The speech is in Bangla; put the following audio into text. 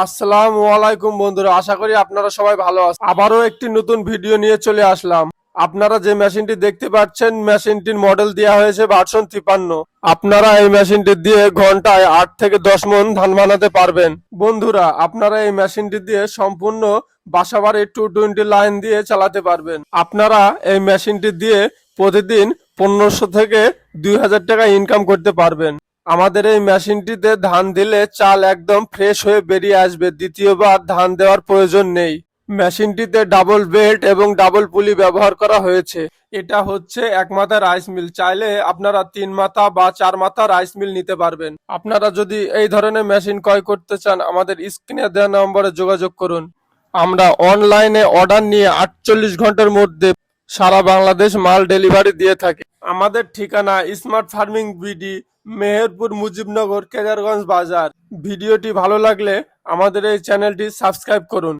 আসসালামু আলাইকুম বন্ধুরা, আশা করি আপনারা সবাই ভালো আছেন। আবারও একটি নতুন ভিডিও নিয়ে চলে আসলাম। আপনারা যে মেশিনটি দেখতে পাচ্ছেন, মেশিনটির মডেল দেওয়া হয়েছে ভার্সন 53। আপনারা এই মেশিনটি দিয়ে ঘন্টায় 8 থেকে 10 মণ ধান বানাতে পারবেন। বন্ধুরা, আপনারা এই মেশিনটি দিয়ে সম্পূর্ণ বাসাবাড়ি 220 লাইন দিয়ে চালাতে পারবেন। আপনারা এই মেশিনটি দিয়ে প্রতিদিন 1500 থেকে 2000 টাকা ইনকাম করতে পারবেন। আমাদের এই মেশিনটিতে ধান দিলে চাল একদম ফ্রেশ হয়ে বেরিয়ে আসবে, দ্বিতীয়বার ধান দেওয়ার প্রয়োজন নেই। মেশিনটিতে ডাবল বেল্ট এবং ডাবল পুলি ব্যবহার করা হয়েছে। এটা হচ্ছে এক মাথা রাইস মিল, চাইলে আপনারা 3 মাথা বা 4 মাথা রাইস মিল নিতে পারবেন। আপনারা যদি এই ধরনের মেশিন ক্রয় করতে চান, আমাদের স্ক্রিনে দেওয়া নম্বরে যোগাযোগ করুন। আমরা অনলাইনে অর্ডার নিয়ে 48 ঘন্টার মধ্যে সারা বাংলাদেশ মাল ডেলিভারি দিয়ে থাকি। আমাদের ঠিকানা smart farming BD, Meherpur, Mujibnagar, Kedarganj Bazar. ভিডিওটি ভালো লাগলে আমাদের এই চ্যানেলটি সাবস্ক্রাইব করুন।